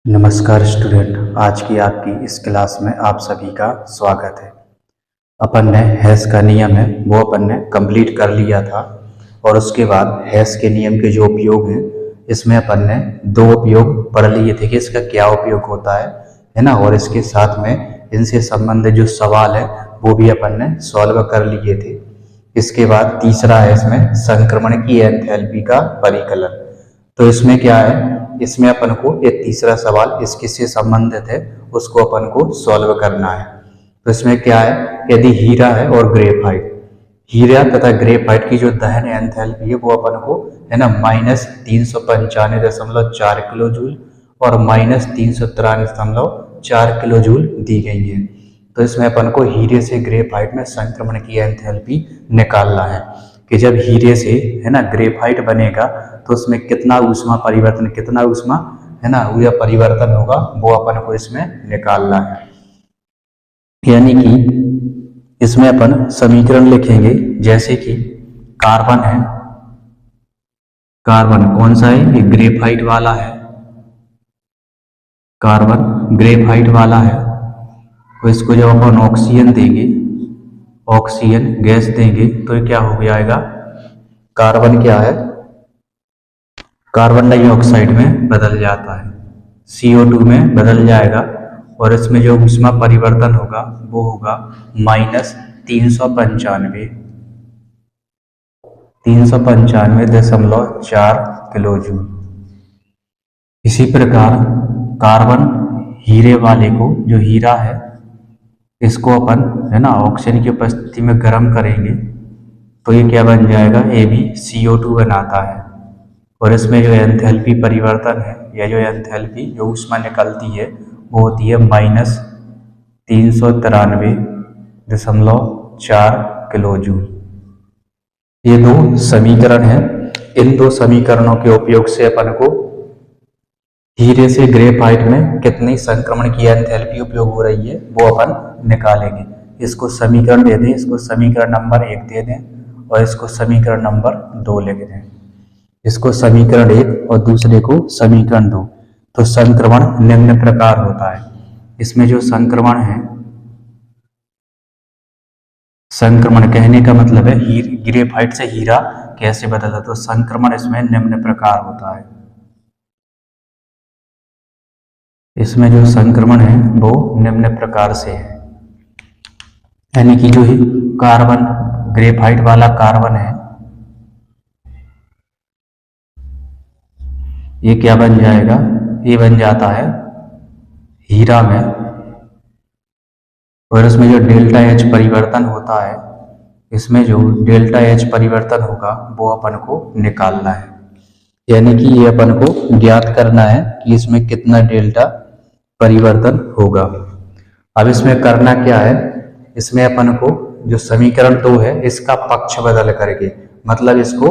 नमस्कार स्टूडेंट, आज की आपकी इस क्लास में आप सभी का स्वागत है। अपन ने हैश का नियम है वो अपन ने कंप्लीट कर लिया था और उसके बाद हैश के नियम के जो उपयोग हैं इसमें अपन ने दो उपयोग पढ़ लिए थे कि इसका क्या उपयोग होता है ना। और इसके साथ में इनसे संबंधित जो सवाल है वो भी अपन ने सॉल्व कर लिए थे। इसके बाद तीसरा है इसमें संक्रमण की एंथैल्पी का परिकलन। तो इसमें क्या है, इसमें अपन को ये तीसरा सवाल इस किससे संबंधित है उसको अपन को सॉल्व करना है। तो इसमें क्या है, यदि हीरा है और ग्रेफाइट, हीरा तथा ग्रेफाइट की जो दहन एंथैल्पी है वो अपन को है ना -395.4 किलो जूल और -393.4 किलो जूल दी गई है। तो इसमें अपन को हीरे से ग्रेफाइट में संक्रमण की एंथैल्पी निकालना है कि जब हीरे से है ना ग्रेफाइट बनेगा तो उसमें कितना ऊष्मा परिवर्तन, कितना ऊष्मा है ना ऊर्जा परिवर्तन होगा वो अपन को इसमें निकालना है। यानी कि इसमें अपन समीकरण लिखेंगे जैसे कि कार्बन है, कार्बन कौन सा है, ये ग्रेफाइट वाला है, कार्बन ग्रेफाइट वाला है। तो इसको जब अपन ऑक्सीजन देंगे, ऑक्सीजन गैस देंगे तो ये क्या हो जाएगा, कार्बन क्या है, कार्बन डाइऑक्साइड में बदल जाता है, CO2 में बदल जाएगा और इसमें जो ऊष्मा परिवर्तन होगा वो होगा -395.4 किलो जूल। इसी प्रकार कार्बन हीरे वाले को, जो हीरा है इसको अपन है ना ऑक्सीजन की उपस्थिति में गर्म करेंगे तो ये क्या बन जाएगा, ये भी CO2 बनाता है। और इसमें जो एंथैल्पी परिवर्तन है या जो एंथैल्पी जो ऊष्मा निकलती है वो होती है -393.4 किलो जूल। ये दो समीकरण हैं। इन दो समीकरणों के उपयोग से अपन को हीरे से ग्रेफाइट में कितनी संक्रमण की एंथैल्पी उपयोग हो रही है वो अपन निकालेंगे। इसको समीकरण दे दें, इसको समीकरण नंबर 1 दे दें और इसको समीकरण नंबर 2 लिख दें। इसको समीकरण 1 और दूसरे को समीकरण 2। तो संक्रमण निम्न प्रकार होता है। इसमें जो संक्रमण है, संक्रमण कहने का मतलब है ग्रेफाइट से हीरा कैसे बदला, तो संक्रमण इसमें निम्न प्रकार होता है। इसमें जो संक्रमण है वो निम्न प्रकार से है, यानी कि जो कार्बन ग्रेफाइट वाला कार्बन है ये क्या बन जाएगा, ये बन जाता है हीरा में। और इसमें जो डेल्टा H परिवर्तन होता है, इसमें जो डेल्टा H परिवर्तन होगा वो अपन को निकालना है। यानी कि ये अपन को ज्ञात करना है कि इसमें कितना डेल्टा परिवर्तन होगा। अब इसमें करना क्या है, इसमें अपन को जो समीकरण 2 है इसका पक्ष बदल करके, मतलब इसको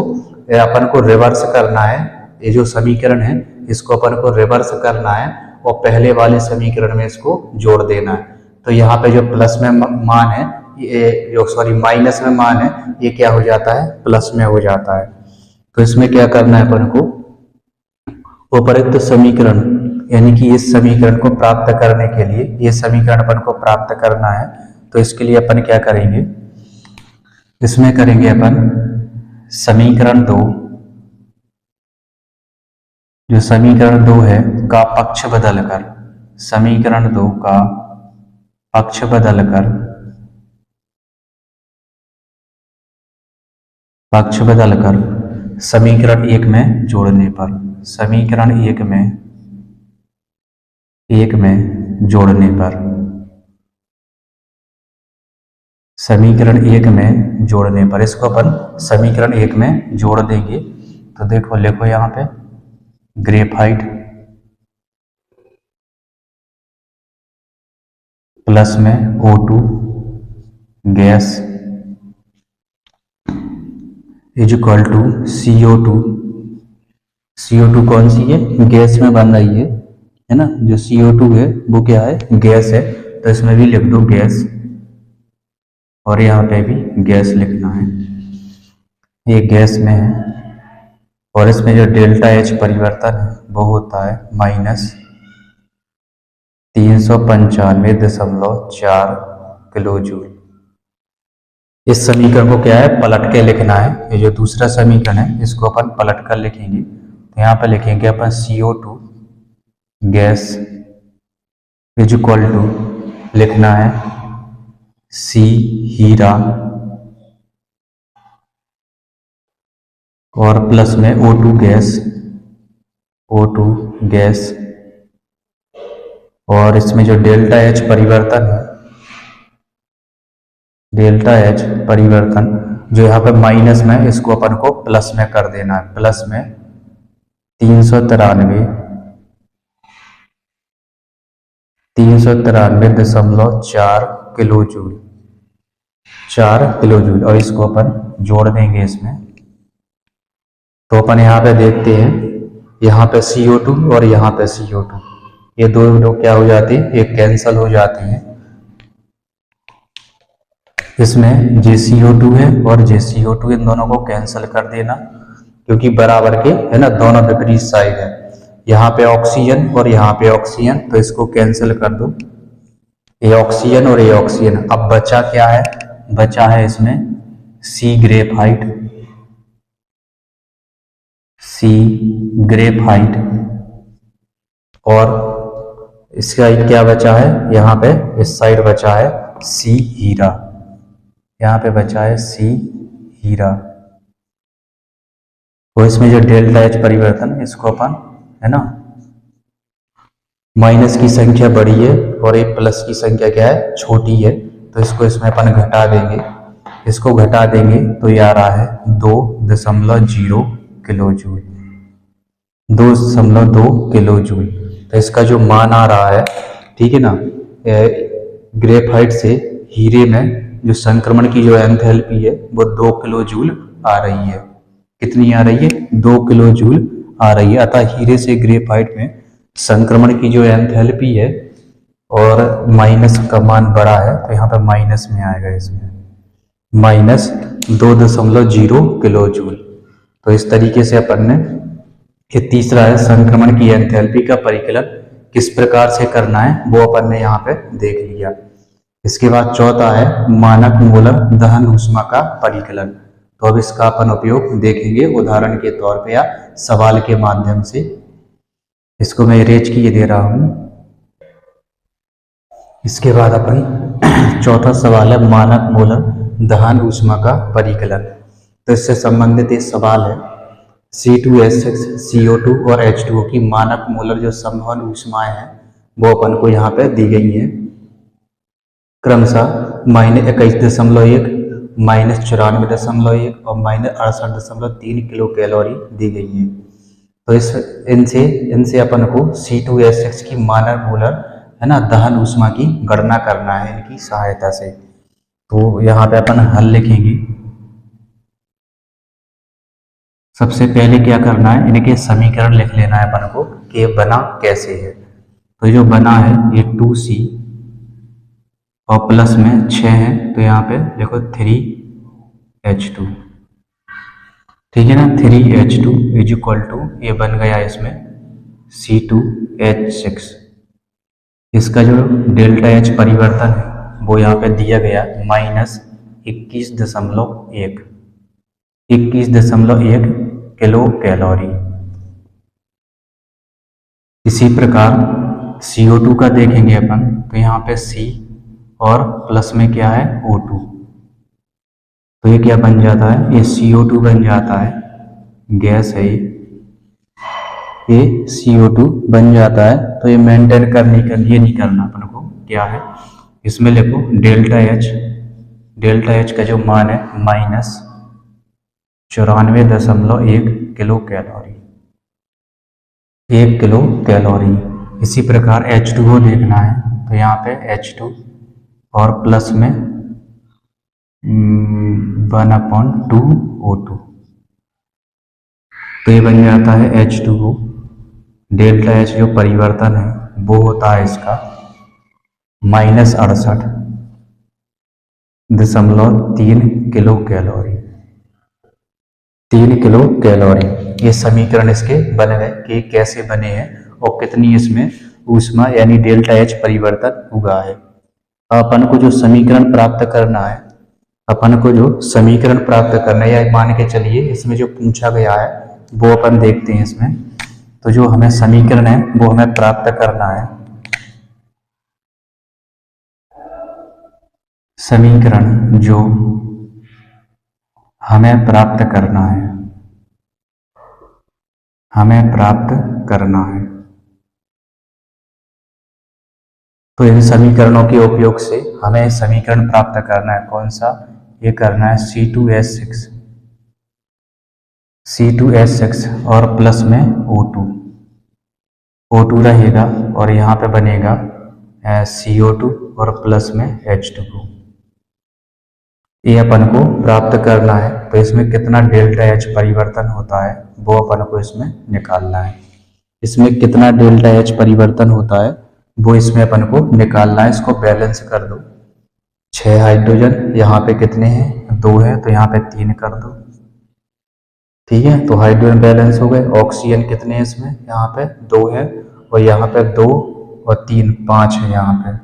अपन को रिवर्स करना है। ये जो समीकरण है इसको अपन को रिवर्स करना है और पहले वाले समीकरण में इसको जोड़ देना है। तो यहाँ पे जो प्लस में मान है, ये जो सॉरी माइनस में मान है, ये क्या हो जाता है, प्लस में हो जाता है। तो इसमें क्या करना है अपन को, उपरोक्त समीकरण यानी कि इस समीकरण को प्राप्त करने के लिए, ये समीकरण अपन को प्राप्त करना है तो इसके लिए अपन क्या करेंगे, इसमें करेंगे अपन समीकरण 2, जो समीकरण 2 है का पक्ष बदलकर, समीकरण 2 का पक्ष बदलकर, पक्ष बदलकर समीकरण 1 में जोड़ने पर, समीकरण 1 में जोड़ने पर, समीकरण 1 में जोड़ने पर इसको अपन समीकरण 1 में जोड़ देंगे। तो देखो, लिखो यहाँ पे ग्रेफाइट प्लस में O2 gas is equal to CO2। CO2 कौन सी है, गैस में बन रही है ना, जो CO2 है वो क्या है, गैस है। तो इसमें भी लिख दो गैस और यहाँ पे भी गैस लिखना है, ये गैस में है। और इसमें जो डेल्टा H परिवर्तन है वो होता है 395.4 किलो जूल। इस समीकरण को क्या है, पलट के लिखना है। ये जो दूसरा समीकरण है इसको अपन पलट कर लिखेंगे। तो यहाँ पे लिखेंगे अपन CO2 gas is equal to, लिखना है C हीरा और प्लस में O2 गैस और इसमें जो डेल्टा H परिवर्तन है, डेल्टा H परिवर्तन जो यहाँ पे माइनस में, इसको अपन को प्लस में कर देना है। प्लस में 393.4 किलो जूल, 4 किलो जूल, और इसको अपन जोड़ देंगे इसमें। तो अपन यहाँ पे देखते हैं, यहाँ पे CO2 और यहाँ पे CO2, ये दो क्या हो जाती है, ये कैंसल हो जाती हैं। इसमें JCO2 है और JCO2, इन दोनों को कैंसिल कर देना क्योंकि बराबर के है ना, दोनों विपरीत साइड है। यहाँ पे ऑक्सीजन और यहाँ पे ऑक्सीजन, तो इसको कैंसिल कर दो, ये ऑक्सीजन और ये ऑक्सीजन। अब बचा क्या है, बचा है इसमें C ग्रेफाइट और इसका क्या बचा है, यहाँ पे इस साइड बचा है C हीरा, यहाँ पे बचा है C हीरा। तो इसमें जो डेल्टा H परिवर्तन, इसको अपन है ना, माइनस की संख्या बड़ी है और एक प्लस की संख्या क्या है, छोटी है, तो इसको इसमें अपन घटा देंगे। इसको घटा देंगे तो ये आ रहा है 2.0 किलो जूल, 2.2 किलो जूल। तो इसका जो मान आ रहा है, ठीक है ना, ग्रेफाइट से हीरे में जो संक्रमण की जो एंथैल्पी है वो 2 किलो जूल आ रही है। कितनी आ रही है, 2 किलो जूल आ रही है। अतः हीरे से ग्रेफाइट में संक्रमण की जो एंथैल्पी है और माइनस का मान बड़ा है, तो यहाँ पे माइनस में आएगा, इसमें -2.0 किलो जूल। तो इस तरीके से अपन ने, ये तीसरा है संक्रमण की एंथैल्पी का परिकलन किस प्रकार से करना है, वो अपन ने यहाँ पे देख लिया। इसके बाद चौथा है मानक मोलर दहन ऊष्मा का परिकलन। तो अब इसका अपन उपयोग देखेंगे उदाहरण के तौर पे या सवाल के माध्यम से। इसको मैं इरेज किए दे रहा हूं। इसके बाद अपन चौथा सवाल है मानक मोलर दहन ऊष्मा का परिकलन। तो इससे संबंधित एक सवाल है, C2H6 CO2 और H2O की मानक मोलर जो संवहन ऊष्माएं हैं वो अपन को यहाँ पे दी गई हैं, क्रमशः -21.1, -94.1 और -68.3 किलो कैलोरी दी गई है। तो इनसे अपन को C2H6 की मानक मोलर है ना दहन ऊष्मा की गणना करना है इनकी सहायता से। तो यहाँ पे अपन हल लिखेंगे। सबसे पहले क्या करना है, इनके समीकरण लिख लेना है अपन को कि बना कैसे है। तो जो बना है ये 2C और प्लस में 6 है, तो यहाँ पे देखो 3H2, ठीक है ना, 3H2 इज इक्वल टू, ये बन गया इसमें C2H6। इसका जो डेल्टा H परिवर्तन है वो यहाँ पे दिया गया -21.1 किलो कैलोरी। इसी प्रकार CO2 का देखेंगे अपन, तो यहाँ पे C और प्लस में क्या है O2, तो ये क्या बन जाता है, ये CO2 बन जाता है, गैस है ये CO2 बन जाता है। तो ये मेंटेन करने के लिए नहीं करना अपन को, क्या है इसमें लिखो डेल्टा H का जो मान है -94.1 किलो कैलोरी, 1 किलो कैलोरी। इसी प्रकार H2O देखना है, तो यहाँ पे H2 और प्लस में 1/2 O2, तो ये बन जाता है H2O। डेल्टा H जो परिवर्तन है वो होता है इसका -68.3 किलो कैलोरी, 3 किलो कैलोरी। ये समीकरण इसके बन गए कि कैसे बने हैं और कितनी इसमें ऊष्मा यानी डेल्टा एच परिवर्तन हुआ है। अपन को जो समीकरण प्राप्त करना है, अपन को जो समीकरण प्राप्त करना है, या मान के चलिए इसमें जो पूछा गया है वो अपन देखते हैं इसमें। तो जो हमें समीकरण है वो हमें प्राप्त करना है। समीकरण जो हमें प्राप्त करना है, हमें प्राप्त करना है, तो इन समीकरणों के उपयोग से हमें समीकरण प्राप्त करना है। कौन सा? ये करना है C2H6, C2H6 और प्लस में O2, O2 रहेगा और यहाँ पे बनेगा CO2 और प्लस में H2O। ये अपन को प्राप्त करना है। तो इसमें कितना डेल्टा एच परिवर्तन होता है वो अपन को इसमें निकालना है। इसमें कितना डेल्टा एच परिवर्तन होता है वो इसमें अपन को निकालना है। इसको बैलेंस कर दो। 6 हाइड्रोजन, यहाँ पे कितने हैं? 2 है, तो यहाँ पे 3 कर दो। ठीक है, तो हाइड्रोजन बैलेंस हो गए। ऑक्सीजन कितने हैं इसमें? यहाँ पे 2 है, और यहाँ पे 2 और 3 5 है। यहाँ पे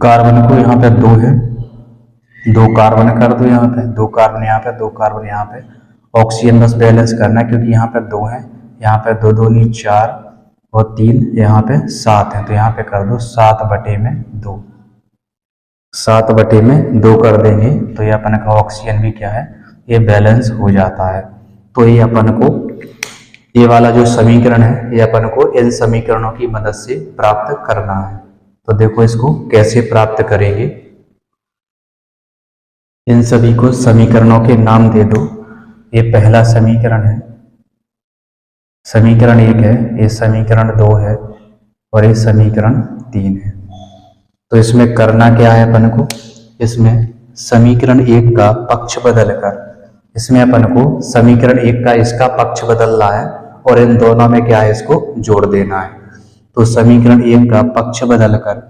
कार्बन को यहाँ पे 2 है, 2 कार्बन कर दो। यहाँ पे 2 कार्बन, यहाँ पे 2 कार्बन, यहाँ पे ऑक्सीजन बस बैलेंस करना है क्योंकि यहाँ पे 2 है, यहाँ पे 2 2 नहीं 4 और 3 यहाँ पे 7 है, तो यहाँ पे कर दो 7/2, 7/2 कर देंगे तो ये अपन का ऑक्सीजन भी क्या है, ये बैलेंस हो जाता है। तो ये अपन को ये वाला जो समीकरण है ये अपन को इन समीकरणों की मदद से प्राप्त करना है। तो देखो इसको कैसे प्राप्त करेंगे। इन सभी को समीकरणों के नाम दे दो। ये पहला समीकरण है, समीकरण 1 है, ये समीकरण 2 है और ये समीकरण 3 है। तो इसमें करना क्या है अपन को? इसमें समीकरण 1 का पक्ष बदलकर, इसमें अपन को समीकरण 1 का इसका पक्ष बदलना है और इन दोनों में क्या है, इसको जोड़ देना है। तो समीकरण 1 का पक्ष बदलकर,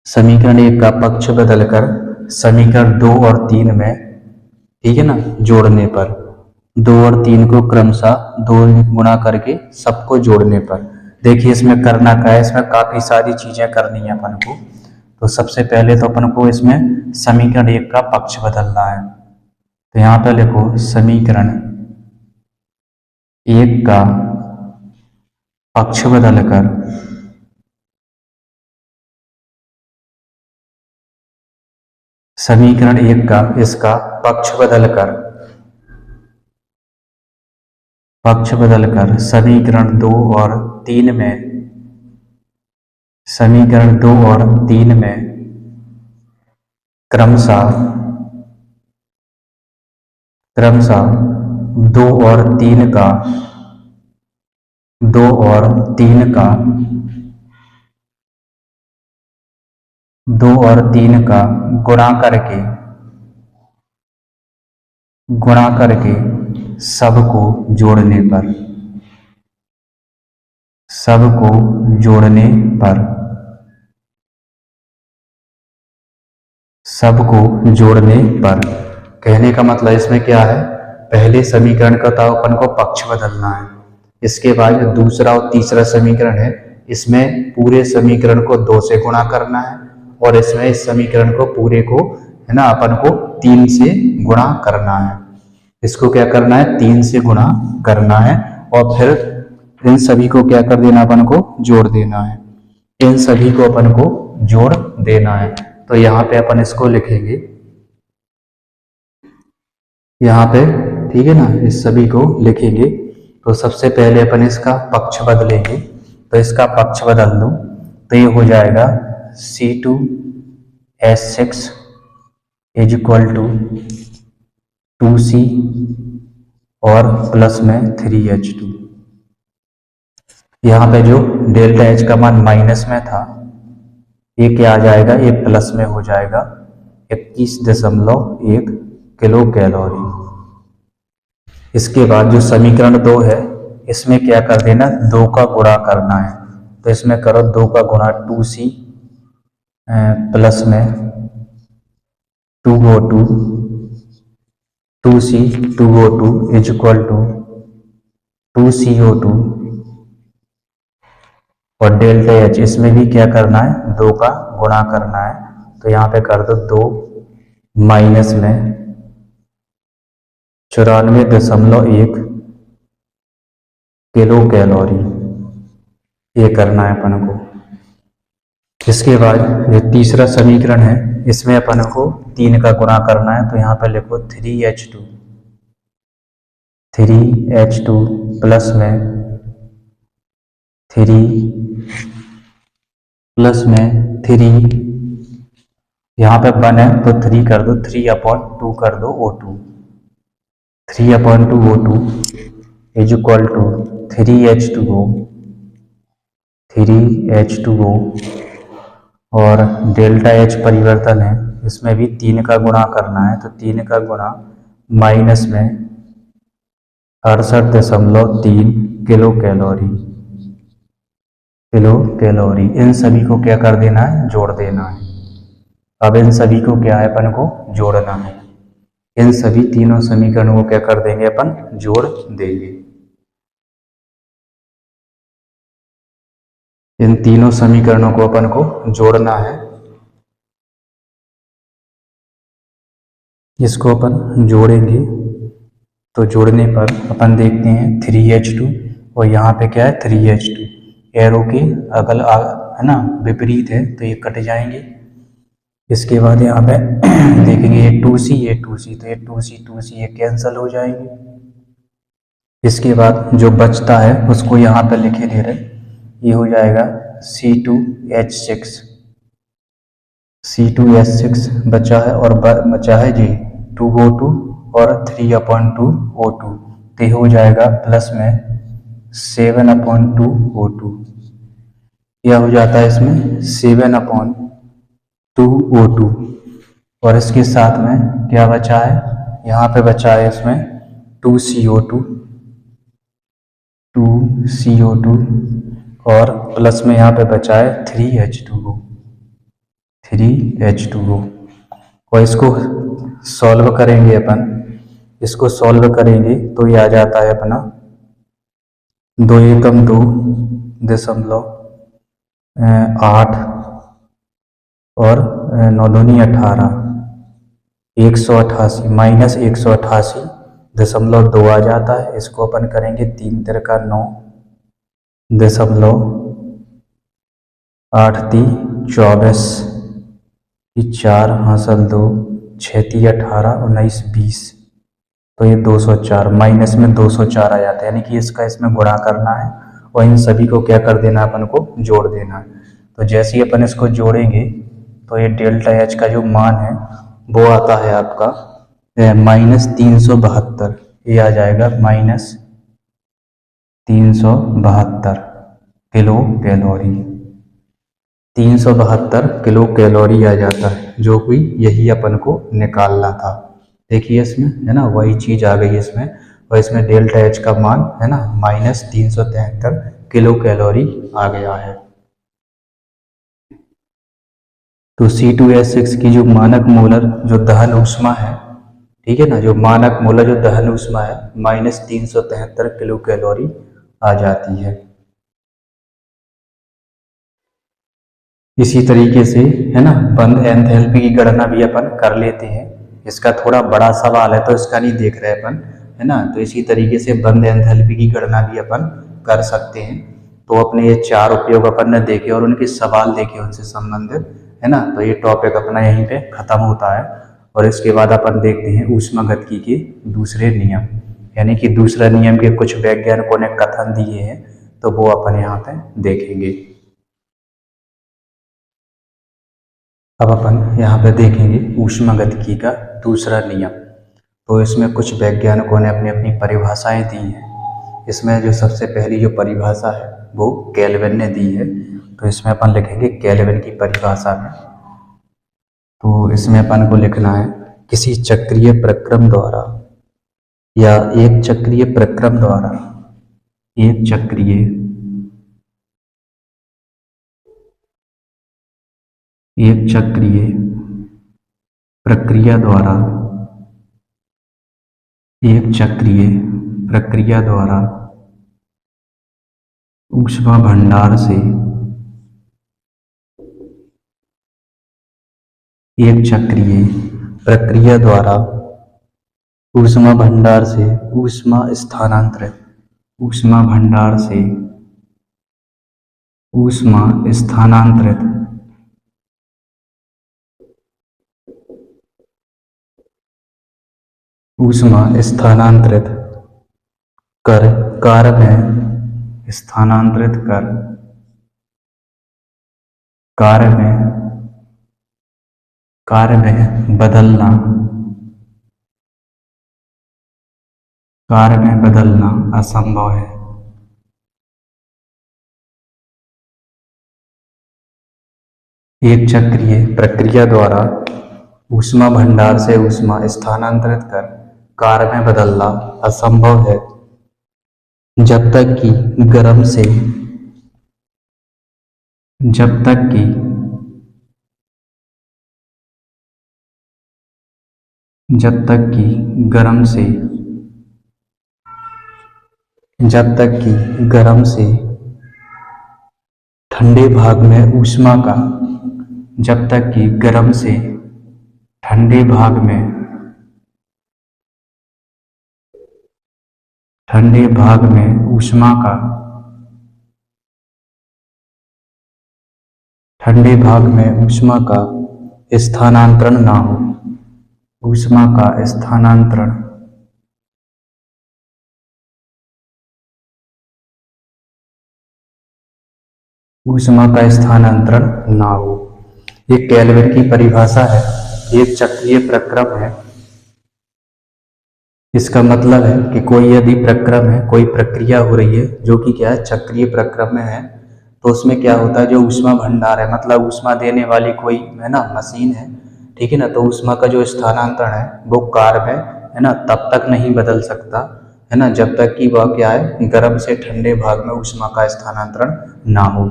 समीकरण 1 का पक्ष बदलकर समीकरण 2 और 3 में, ठीक है ना, जोड़ने पर 2 और 3 को क्रमशः 2 गुणा करके सबको जोड़ने पर, देखिए इसमें करना क्या है, इसमें काफी सारी चीजें करनी है अपन को। तो सबसे पहले तो अपन को इसमें समीकरण 1 का पक्ष बदलना है। तो यहाँ पे लिखो समीकरण 1 का पक्ष बदलकर समीकरण 1 का इसका पक्ष बदलकर समीकरण 2 और 3 में, समीकरण 2 और 3 में क्रमशः 2 और 3 का 2 और 3 का 2 और 3 का गुणा करके सबको जोड़ने पर, सबको जोड़ने पर, सबको जोड़ने पर, कहने का मतलब इसमें क्या है, पहले समीकरण का तो अपन को पक्ष बदलना है, इसके बाद दूसरा और तीसरा समीकरण है, इसमें पूरे समीकरण को 2 से गुणा करना है और इसमें इस समीकरण को पूरे को, है ना, अपन को 3 से गुणा करना है। इसको क्या करना है, 3 से गुणा करना है और फिर इन सभी को क्या कर देना, अपन को जोड़ देना है। इन सभी को अपन को जोड़ देना है। तो यहाँ पे अपन इसको लिखेंगे यहाँ पे, ठीक है ना, इस सभी को लिखेंगे। तो सबसे पहले अपन इसका पक्ष बदलेंगे। तो इसका पक्ष बदल दो तो ये हो जाएगा C2H6 is equal to 2C और प्लस में 3H2। यहाँ पे जो डेल्टा H का मान माइनस में था, ये क्या आ जाएगा, ये प्लस में हो जाएगा 21.1 किलो कैलोरी। इसके बाद जो समीकरण 2 है इसमें क्या कर देना, 2 का गुणा करना है। तो इसमें करो 2 का गुणा 2C प्लस में 2O2, 2C 2O2 is equal to 2CO2 और डेल्टा एच इसमें भी क्या करना है, 2 का गुणा करना है। तो यहाँ पे कर दो 2 माइनस में 94.1 किलो कैलोरी, ये करना है अपन को। इसके बाद जो तीसरा समीकरण है इसमें अपन को 3 का गुणा करना है। तो यहाँ पर लिखो 3H2 प्लस में 3 यहाँ पे 1 है तो 3 कर दो, 3/2 कर दो O2, 3/2 O2 is equal to 3H2O और डेल्टा एच परिवर्तन है, इसमें भी 3 का गुणा करना है। तो 3 का गुणा माइनस में 68.3 किलो कैलोरी। इन सभी को क्या कर देना है, जोड़ देना है। अब इन सभी को क्या है, अपन को जोड़ना है। इन सभी तीनों समीकरणों को क्या कर देंगे, अपन जोड़ देंगे। इन तीनों समीकरणों को अपन को जोड़ना है। इसको अपन जोड़ेंगे तो जोड़ने पर अपन देखते हैं 3H2 और यहाँ पे क्या है 3H2, एरो के अगल है ना विपरीत है तो ये कट जाएंगे। इसके बाद यहाँ पे देखेंगे ये 2C तो ये 2C ये कैंसिल हो जाएंगे। इसके बाद जो बचता है उसको यहाँ पे लिखे दे रहे, ये हो जाएगा C2H6 बचा है और बचा है जी 2O2 और 3/2 O2, तो ये हो जाएगा प्लस में 7/2 O2। यह हो जाता है इसमें 7/2 O2 और इसके साथ में क्या बचा है, यहाँ पे बचा है इसमें 2CO2 और प्लस में यहाँ पे बचा है 3H2O और इसको सॉल्व करेंगे अपन। इसको सॉल्व करेंगे तो ये आ जाता है अपना 2 एकम 2.8 और 9 दूनी 18, 188 माइनस 188.2 आ जाता है। इसको अपन करेंगे 3 तिरका 9.8×3 = 24, 4 हासिल 2, 6 × 18, 19, 20, तो ये 204 माइनस में 204 आ जाता है। यानी कि इसका इसमें गुणा करना है और इन सभी को क्या कर देना है, अपन को जोड़ देना है। तो जैसे ही अपन इसको जोड़ेंगे तो ये डेल्टा एच का जो मान है वो आता है आपका -372, ये आ जाएगा -372 किलो कैलोरी। 372 किलो कैलोरी आ जाता है, जो कि यही अपन को निकालना था। देखिए इसमें है ना वही चीज आ गई इसमें, और इसमें डेल्टा एच का मान है ना -373 किलो कैलोरी आ गया है। तो C2H6 की जो मानक मोलर जो दहन ऊष्मा है, ठीक है ना, जो मानक मोलर जो दहन ऊष्मा है -373 किलो कैलोरी आ जाती है। इसी तरीके से है ना बंद एंथैल्पी की गणना भी अपन कर लेते हैं। इसका थोड़ा बड़ा सवाल है तो इसका नहीं देख रहे अपन, है ना। तो इसी तरीके से बंद एंथैल्पी की गणना भी अपन कर सकते हैं। तो अपने ये 4 उपयोग अपन ने देखे और उनके सवाल देखे उनसे संबंधित, है ना। तो ये टॉपिक अपना यहीं पे खत्म होता है और इसके बाद अपन देखते हैं ऊष्मागतिकी के दूसरे नियम, यानी कि दूसरा नियम के कुछ वैज्ञानिकों ने कथन दिए हैं तो वो अपन यहाँ पे देखेंगे। अब अपन यहाँ पे देखेंगे ऊष्मागतिकी का दूसरा नियम। तो इसमें कुछ वैज्ञानिकों ने अपनी अपनी परिभाषाएं दी हैं। इसमें जो सबसे पहली जो परिभाषा है वो केल्विन ने दी है, तो इसमें अपन लिखेंगे केल्विन की परिभाषा में। तो इसमें अपन को लिखना है किसी चक्रीय प्रक्रम द्वारा या एक चक्रीय प्रक्रम द्वारा एक चक्रीय प्रक्रिया द्वारा ऊष्मा भंडार से एक चक्रीय प्रक्रिया द्वारा ऊष्मा भंडार से ऊष्मा स्थानांतरित ऊष्मा भंडार से ऊष्मा स्थानांतरित ऊष्मा स्थानांतरित कर कार्य में स्थानांतरित कर कार्य में बदलना असंभव है। एक चक्रीय प्रक्रिया द्वारा ऊष्मा भंडार से ऊष्मा स्थानांतरित कर कार्य में बदलना असंभव है जब तक कि गर्म से ठंडे भाग में ऊष्मा का ठंडे भाग में ऊष्मा का स्थानांतरण ना हो ऊष्मा का स्थानांतरण ना हो। एक केल्विन की परिभाषा है, एक चक्रीय प्रक्रम है। इसका मतलब है कि कोई यदि प्रक्रम है, कोई प्रक्रिया हो रही है जो कि क्या है, चक्रीय प्रक्रम में है, तो उसमें क्या होता है, जो ऊष्मा भंडार है, मतलब ऊष्मा देने वाली कोई है ना मशीन है, ठीक है ना, तो ऊष्मा का जो स्थानांतरण है वो कार्य में है ना तब तक नहीं बदल सकता है ना जब तक कि वह क्या है, गर्म से ठंडे भाग में ऊष्मा का स्थानांतरण ना हो।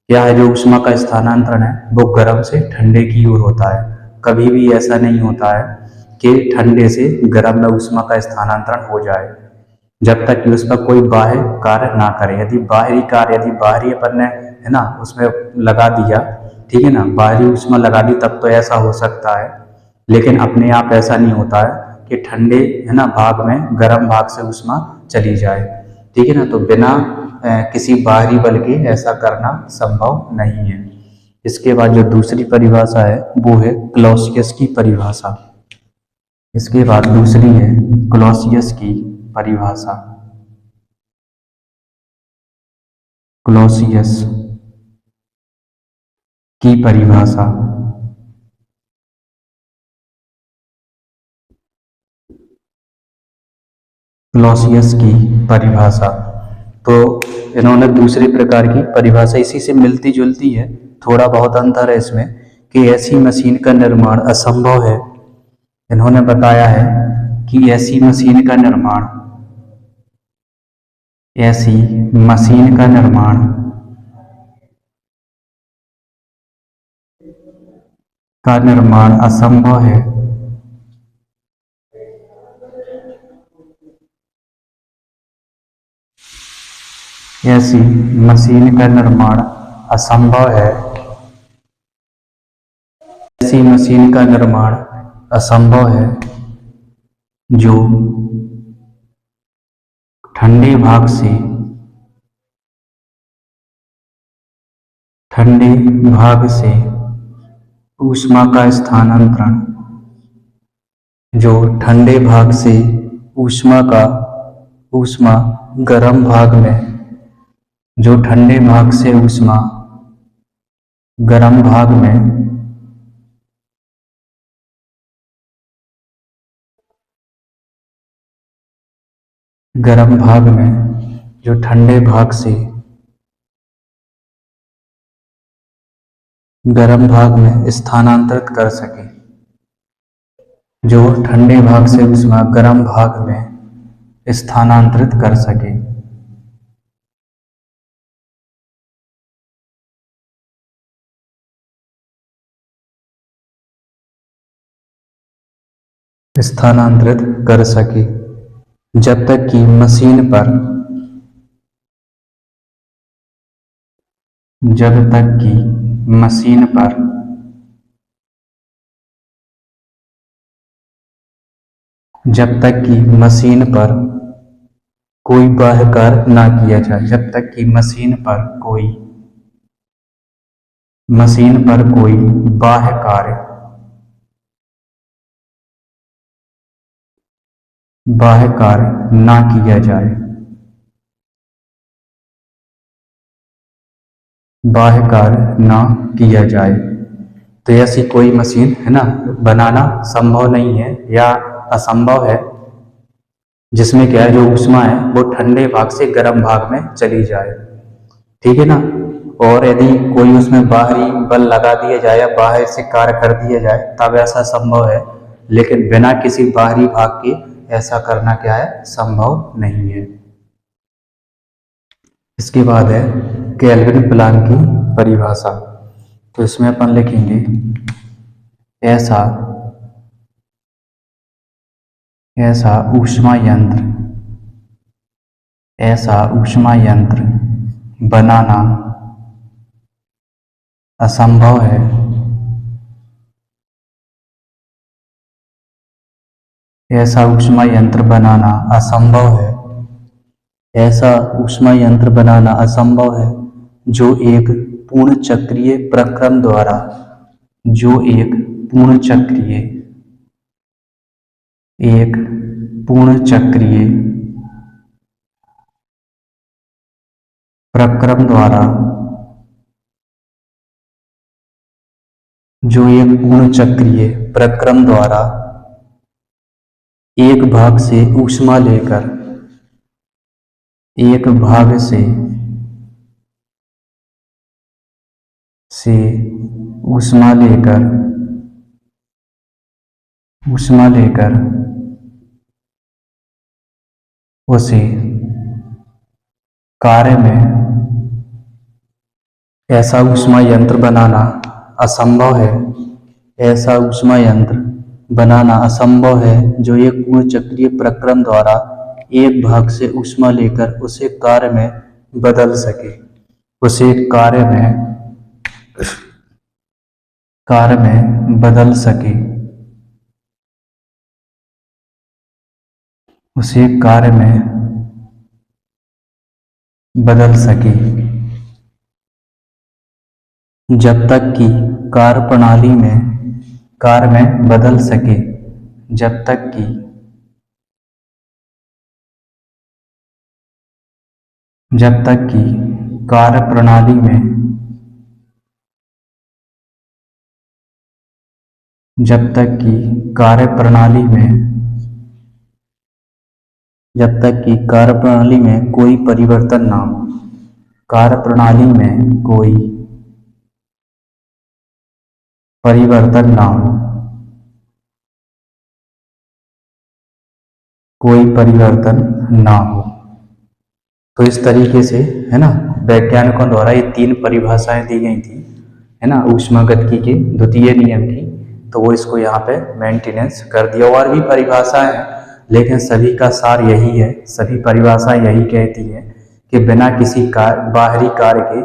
क्या है, जो ऊष्मा का स्थानांतरण है वो गर्म से ठंडे की ओर होता है। कभी भी ऐसा नहीं होता है कि ठंडे से गर्म में ऊष्मा का स्थानांतरण हो जाए जब तक कि उस पर कोई बाह्य कार्य ना करे। यदि बाहरी अपन ने है ना उसमें लगा दिया, ठीक है ना, बाहरी ऊष्मा लगा दी तब तो ऐसा हो सकता है, लेकिन अपने आप ऐसा नहीं होता है कि ठंडे है ना भाग में गर्म भाग से ऊष्मा चली जाए, ठीक है ना। तो बिना किसी बाहरी बल के ऐसा करना संभव नहीं है। इसके बाद जो दूसरी परिभाषा है वो है क्लॉसियस की परिभाषा। इसके बाद दूसरी है क्लॉसियस की परिभाषा। क्लॉसियस की परिभाषा क्लॉसियस की परिभाषा, तो इन्होंने दूसरी प्रकार की परिभाषा इसी से मिलती जुलती है, थोड़ा बहुत अंतर है इसमें, कि ऐसी मशीन का निर्माण असंभव है। इन्होंने बताया है कि ऐसी मशीन का निर्माण असंभव है। ऐसी मशीन का निर्माण असंभव है। ऐसी मशीन का निर्माण असंभव है जो ठंडे भाग से ऊष्मा का स्थानांतरण ऊष्मा गर्म भाग में जो ठंडे भाग से गर्म भाग में स्थानांतरित कर सके, जो ठंडे भाग से ऊष्मा गर्म भाग में स्थानांतरित कर सके। जब तक कि मशीन पर जब तक कि मशीन पर कोई बाह्य कार्य ना किया जाए, जब तक कि मशीन पर कोई बाह्य कार्य ना किया जाए, बाह्य कार्य ना किया जाए, तो ऐसी कोई मशीन है ना बनाना संभव नहीं है या असंभव है जिसमें क्या है जो ऊष्मा है वो ठंडे भाग से गर्म भाग में चली जाए। ठीक है ना। और यदि कोई उसमें बाहरी बल लगा दिया जाए या बाहर से कार्य कर दिया जाए तब ऐसा संभव है, लेकिन बिना किसी बाहरी भाग के ऐसा करना क्या है, संभव नहीं है। इसके बाद है केल्विन प्लांक की परिभाषा। तो इसमें अपन लिखेंगे ऐसा ऊष्मा यंत्र बनाना असंभव है, ऐसा ऊष्मा यंत्र बनाना असंभव है, ऐसा ऊष्मा यंत्र बनाना असंभव है जो एक पूर्ण चक्रीय प्रक्रम द्वारा, जो एक पूर्ण चक्रीय प्रक्रम द्वारा, जो एक पूर्ण चक्रीय प्रक्रम द्वारा एक भाग से ऊष्मा लेकर, एक भाग से ऊष्मा लेकर उसे कार्य में, ऐसा ऊष्मा यंत्र बनाना असंभव है, ऐसा ऊष्मा यंत्र बनाना असंभव है जो एक पूर्ण चक्रीय प्रक्रम द्वारा एक भाग से ऊष्मा लेकर उसे कार्य में बदल सके, उसे कार्य में बदल सके, उसे कार्य में बदल सके, जब तक कि कार्य प्रणाली में कार्य में बदल सके, जब तक कि कार्य प्रणाली में, जब तक कि कार्य प्रणाली में कोई परिवर्तन ना हो, कार्य प्रणाली में कोई परिवर्तन ना हो, कोई परिवर्तन ना हो। तो इस तरीके से है ना वैज्ञानिकों द्वारा ये 3 परिभाषाएं दी गई थी, है ना, ऊष्मागतिकी के द्वितीय नियम की। तो वो इसको यहाँ पे मेंटेनेंस कर दिया। और भी परिभाषाएं हैं लेकिन सभी का सार यही है, सभी परिभाषाएं यही कहती है कि बिना किसी बाहरी कार्य के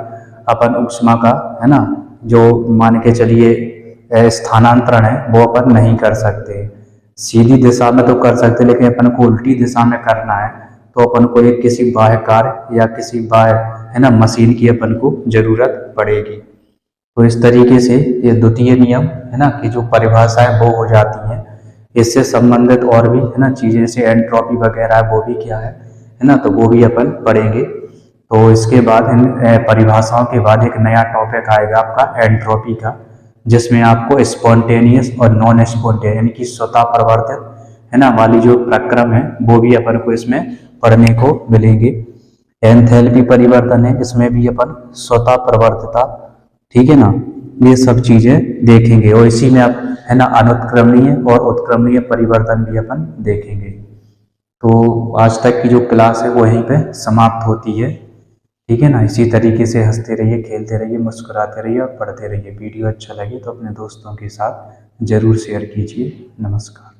अपन ऊष्मा का, है ना, जो मान के चलिए स्थानांतरण है वो अपन नहीं कर सकते। सीधी दिशा में तो कर सकते लेकिन अपन को उल्टी दिशा में करना है तो अपन को एक किसी बाह्य कार्य या किसी बाह्य, है ना, मशीन की अपन को जरूरत पड़ेगी। तो इस तरीके से ये द्वितीय नियम, है ना, की जो परिभाषाएं वो हो जाती हैं। इससे संबंधित और भी, है ना, चीजें जैसे एंट्रोपी वगैरह है वो भी क्या है ना, तो वो भी अपन पढ़ेंगे। तो इसके बाद इन परिभाषाओं के बाद एक नया टॉपिक आएगा आपका एंट्रोपी का, जिसमें आपको स्पॉन्टेनियस और नॉन स्पॉन्टेनियस यानी कि स्वतः प्रवर्तित, है ना, वाली जो प्रक्रम है वो भी अपन को इसमें पढ़ने को मिलेंगे। एंथैल्पी परिवर्तन है, इसमें भी अपन स्वतः प्रवर्तिता, ठीक है ना, ये सब चीजें देखेंगे। और इसी में आप, है ना, अनुत्क्रमणीय और उत्क्रमणीय परिवर्तन भी अपन देखेंगे। तो आज तक की जो क्लास है वो यहीं पे समाप्त होती है, ठीक है ना। इसी तरीके से हंसते रहिए, खेलते रहिए, मुस्कुराते रहिए और पढ़ते रहिए। वीडियो अच्छा लगे तो अपने दोस्तों के साथ जरूर शेयर कीजिए। नमस्कार।